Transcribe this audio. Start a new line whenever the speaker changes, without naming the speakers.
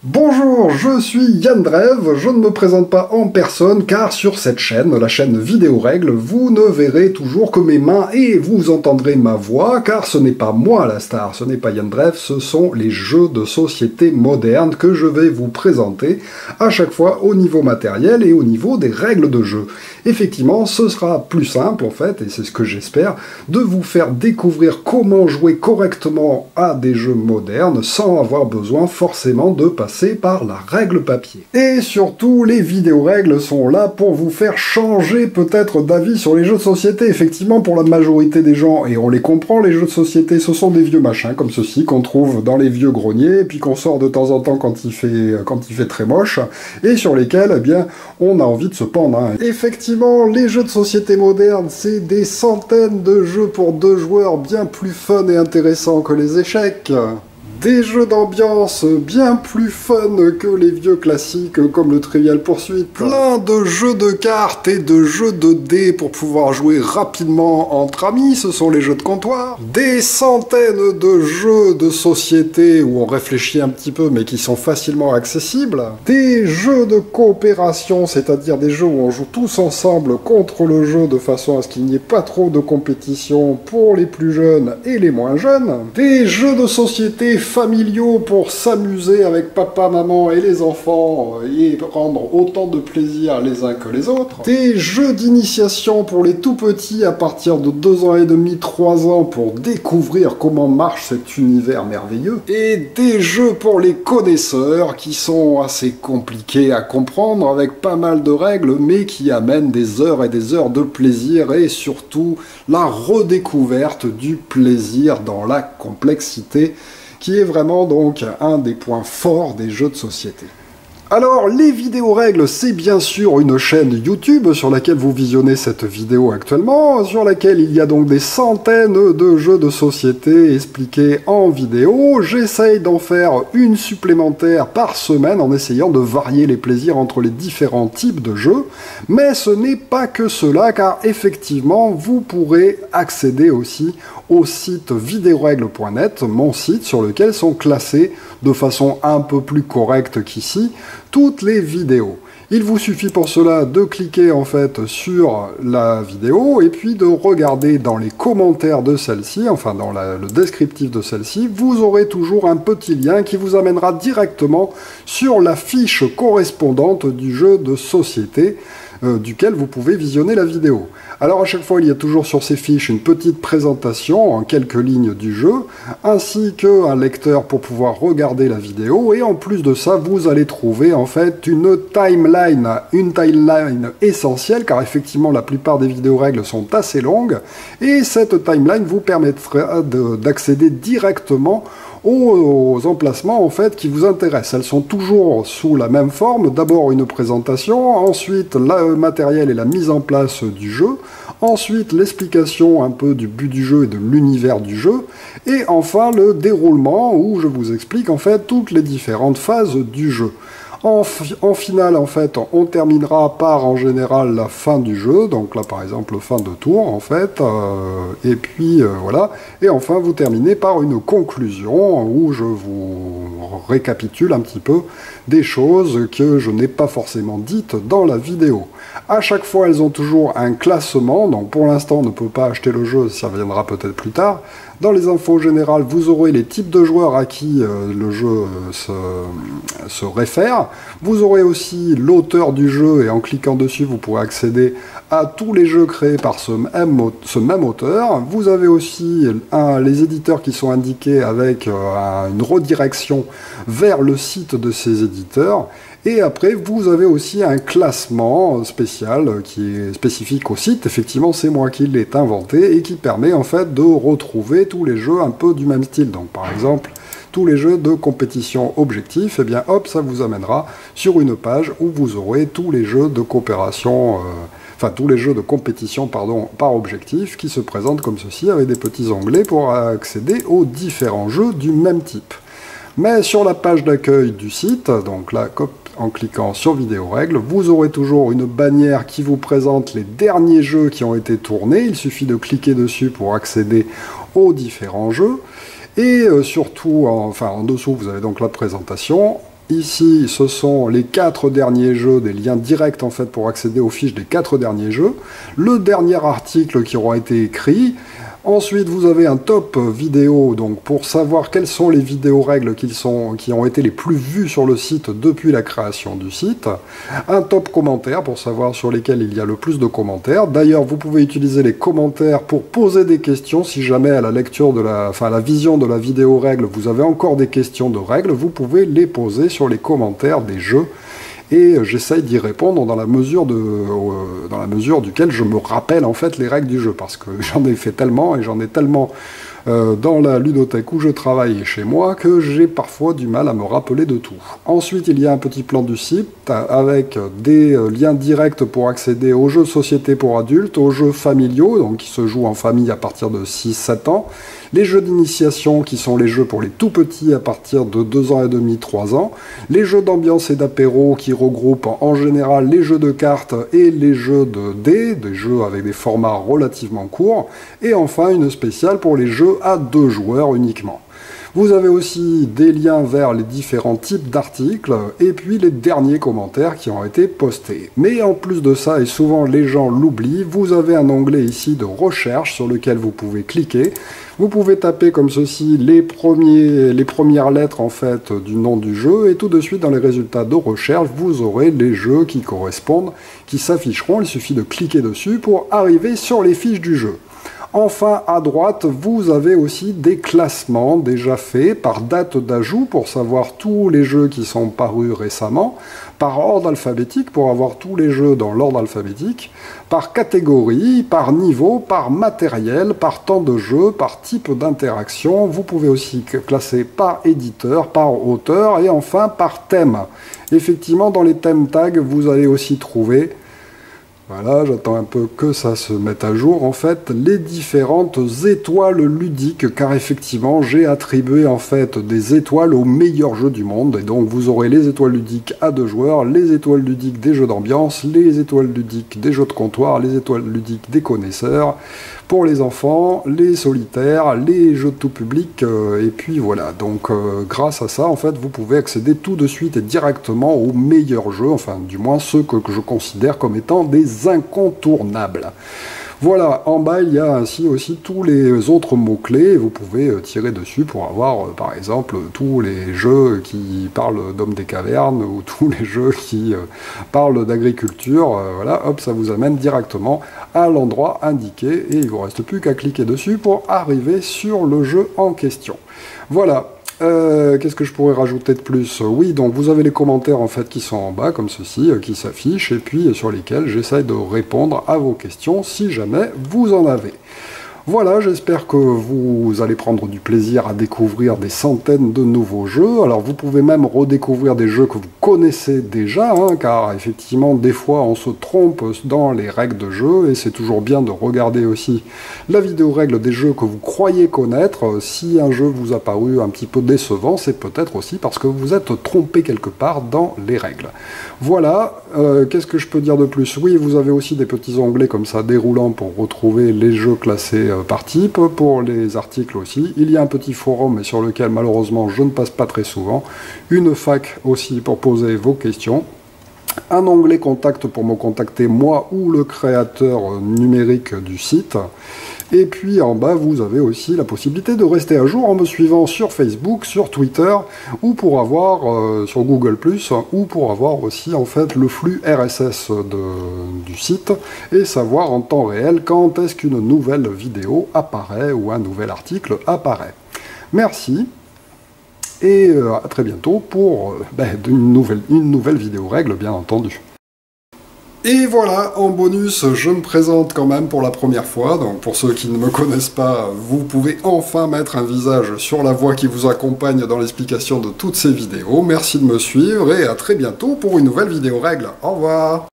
Bonjour, je suis Yann Drève, je ne me présente pas en personne car sur cette chaîne, la chaîne Vidéo Règles, vous ne verrez toujours que mes mains et vous entendrez ma voix car ce n'est pas moi la star, ce n'est pas Yann Drève, ce sont les jeux de société modernes que je vais vous présenter à chaque fois au niveau matériel et au niveau des règles de jeu. Effectivement, ce sera plus simple en fait, et c'est ce que j'espère, de vous faire découvrir comment jouer correctement à des jeux modernes sans avoir besoin forcément de passer par la règle papier. Et surtout, les vidéo-règles sont là pour vous faire changer peut-être d'avis sur les jeux de société. Effectivement, pour la majorité des gens, et on les comprend, les jeux de société, ce sont des vieux machins comme ceci qu'on trouve dans les vieux greniers, et puis qu'on sort de temps en temps quand il fait très moche, et sur lesquels, eh bien, on a envie de se pendre. Hein. Effectivement, les jeux de société modernes, c'est des centaines de jeux pour 2 joueurs bien plus fun et intéressants que les échecs. Des jeux d'ambiance bien plus fun que les vieux classiques comme le Trivial Pursuit. Plein de jeux de cartes et de jeux de dés pour pouvoir jouer rapidement entre amis, ce sont les jeux de comptoir. Des centaines de jeux de société où on réfléchit un petit peu mais qui sont facilement accessibles. Des jeux de coopération, c'est-à-dire des jeux où on joue tous ensemble contre le jeu de façon à ce qu'il n'y ait pas trop de compétition pour les plus jeunes et les moins jeunes. Des jeux de société familiaux pour s'amuser avec papa, maman et les enfants et prendre autant de plaisir les uns que les autres. Des jeux d'initiation pour les tout petits à partir de 2 ans et demi, 3 ans pour découvrir comment marche cet univers merveilleux. Et des jeux pour les connaisseurs qui sont assez compliqués à comprendre avec pas mal de règles mais qui amènent des heures et des heures de plaisir et surtout la redécouverte du plaisir dans la complexité qui est vraiment donc un des points forts des jeux de société. Alors, les vidéo-règles, c'est bien sûr une chaîne YouTube sur laquelle vous visionnez cette vidéo actuellement, sur laquelle il y a donc des centaines de jeux de société expliqués en vidéo. J'essaye d'en faire une supplémentaire par semaine en essayant de varier les plaisirs entre les différents types de jeux, mais ce n'est pas que cela, car effectivement, vous pourrez accéder aussi au site videorègles.net, mon site sur lequel sont classées de façon un peu plus correcte qu'ici toutes les vidéos. Il vous suffit pour cela de cliquer en fait sur la vidéo et puis de regarder dans les commentaires de celle-ci, enfin dans le descriptif de celle-ci, vous aurez toujours un petit lien qui vous amènera directement sur la fiche correspondante du jeu de société duquel vous pouvez visionner la vidéo. Alors à chaque fois, il y a toujours sur ces fiches une petite présentation en quelques lignes du jeu, ainsi qu'un lecteur pour pouvoir regarder la vidéo, et en plus de ça, vous allez trouver en fait une timeline essentielle, car effectivement la plupart des vidéo-règles sont assez longues, et cette timeline vous permettra d'accéder directement aux emplacements en fait qui vous intéressent. Elles sont toujours sous la même forme, d'abord une présentation, ensuite le matériel et la mise en place du jeu, ensuite l'explication un peu du but du jeu et de l'univers du jeu, et enfin le déroulement où je vous explique en fait toutes les différentes phases du jeu. En finale, en fait, on terminera par, en général, la fin du jeu, donc là, par exemple, fin de tour, en fait, et puis, voilà, et enfin, vous terminez par une conclusion où je vous récapitule un petit peu des choses que je n'ai pas forcément dites dans la vidéo. À chaque fois, elles ont toujours un classement, donc pour l'instant, on ne peut pas acheter le jeu, ça viendra peut-être plus tard. Dans les infos générales, vous aurez les types de joueurs à qui le jeu se réfère. Vous aurez aussi l'auteur du jeu, et en cliquant dessus, vous pourrez accéder à tous les jeux créés par ce même auteur. Vous avez aussi les éditeurs qui sont indiqués avec une redirection vers le site de ces éditeurs. Et après, vous avez aussi un classement spécial qui est spécifique au site. Effectivement, c'est moi qui l'ai inventé et qui permet en fait de retrouver tous les jeux un peu du même style. Donc, par exemple, tous les jeux de compétition objectif, et bien hop, ça vous amènera sur une page où vous aurez tous les jeux de coopération, tous les jeux de compétition, pardon, par objectif qui se présentent comme ceci avec des petits onglets pour accéder aux différents jeux du même type. Mais sur la page d'accueil du site, donc là, en cliquant sur vidéo règles, vous aurez toujours une bannière qui vous présente les derniers jeux qui ont été tournés. Il suffit de cliquer dessus pour accéder aux différents jeux. Et surtout, en dessous, vous avez donc la présentation. Ici, ce sont les 4 derniers jeux, des liens directs en fait pour accéder aux fiches des 4 derniers jeux. Le dernier article qui aura été écrit. Ensuite, vous avez un top vidéo, donc pour savoir quelles sont les vidéos règles qui ont été les plus vues sur le site depuis la création du site. Un top commentaire pour savoir sur lesquels il y a le plus de commentaires. D'ailleurs, vous pouvez utiliser les commentaires pour poser des questions. Si jamais à la lecture à la vision de la vidéo règle, vous avez encore des questions de règles, vous pouvez les poser sur les commentaires des jeux. Et j'essaye d'y répondre dans la mesure duquel je me rappelle en fait les règles du jeu, parce que j'en ai fait tellement et j'en ai tellement dans la ludothèque où je travaille et chez moi que j'ai parfois du mal à me rappeler de tout. Ensuite, il y a un petit plan du site avec des liens directs pour accéder aux jeux de société pour adultes, aux jeux familiaux, donc qui se jouent en famille à partir de 6-7 ans, les jeux d'initiation qui sont les jeux pour les tout petits à partir de 2 ans et demi, 3 ans, les jeux d'ambiance et d'apéro qui regroupent en général les jeux de cartes et les jeux de dés, des jeux avec des formats relativement courts, et enfin une spéciale pour les jeux à 2 joueurs uniquement. Vous avez aussi des liens vers les différents types d'articles et puis les derniers commentaires qui ont été postés. Mais en plus de ça, et souvent les gens l'oublient, vous avez un onglet ici de recherche sur lequel vous pouvez cliquer. Vous pouvez taper comme ceci les premières lettres en fait du nom du jeu et tout de suite dans les résultats de recherche, vous aurez les jeux qui correspondent, qui s'afficheront. Il suffit de cliquer dessus pour arriver sur les fiches du jeu. Enfin, à droite, vous avez aussi des classements déjà faits par date d'ajout pour savoir tous les jeux qui sont parus récemment, par ordre alphabétique pour avoir tous les jeux dans l'ordre alphabétique, par catégorie, par niveau, par matériel, par temps de jeu, par type d'interaction. Vous pouvez aussi classer par éditeur, par auteur et enfin par thème. Effectivement, dans les thèmes tags, vous allez aussi trouver... Voilà, j'attends un peu que ça se mette à jour, en fait, les différentes étoiles ludiques, car effectivement, j'ai attribué, en fait, des étoiles aux meilleurs jeux du monde, et donc vous aurez les étoiles ludiques à 2 joueurs, les étoiles ludiques des jeux d'ambiance, les étoiles ludiques des jeux de comptoir, les étoiles ludiques des connaisseurs, pour les enfants, les solitaires, les jeux de tout public, et puis voilà, donc grâce à ça, en fait, vous pouvez accéder tout de suite et directement aux meilleurs jeux, enfin, du moins ceux que je considère comme étant des incontournables. Voilà, en bas, il y a ainsi aussi tous les autres mots-clés, vous pouvez tirer dessus pour avoir, par exemple, tous les jeux qui parlent d'hommes des cavernes, ou tous les jeux qui parlent d'agriculture, voilà, hop, ça vous amène directement à l'endroit indiqué, et il ne vous reste plus qu'à cliquer dessus pour arriver sur le jeu en question. Voilà. Qu'est-ce que je pourrais rajouter de plus? Oui, donc vous avez les commentaires en fait qui sont en bas, comme ceci, qui s'affichent, et puis sur lesquels j'essaie de répondre à vos questions, si jamais vous en avez. Voilà, j'espère que vous allez prendre du plaisir à découvrir des centaines de nouveaux jeux. Alors vous pouvez même redécouvrir des jeux que vous connaissez déjà, hein, car effectivement des fois on se trompe dans les règles de jeu, et c'est toujours bien de regarder aussi la vidéo règle des jeux que vous croyez connaître. Si un jeu vous a paru un petit peu décevant, c'est peut-être aussi parce que vous êtes trompé quelque part dans les règles. Voilà, qu'est-ce que je peux dire de plus? Oui, vous avez aussi des petits onglets comme ça déroulants pour retrouver les jeux classés par type, pour les articles aussi. Il y a un petit forum, mais sur lequel malheureusement je ne passe pas très souvent. Une FAQ aussi pour poser vos questions. Un onglet contact pour me contacter moi ou le créateur numérique du site. Et puis en bas, vous avez aussi la possibilité de rester à jour en me suivant sur Facebook, sur Twitter, ou pour avoir, sur Google+, ou pour avoir aussi en fait le flux RSS du site, et savoir en temps réel quand est-ce qu'une nouvelle vidéo apparaît, ou un nouvel article apparaît. Merci, et à très bientôt pour une nouvelle vidéo règle, bien entendu. Et voilà, en bonus, je me présente quand même pour la première fois, donc pour ceux qui ne me connaissent pas, vous pouvez enfin mettre un visage sur la voix qui vous accompagne dans l'explication de toutes ces vidéos. Merci de me suivre et à très bientôt pour une nouvelle vidéo règle. Au revoir!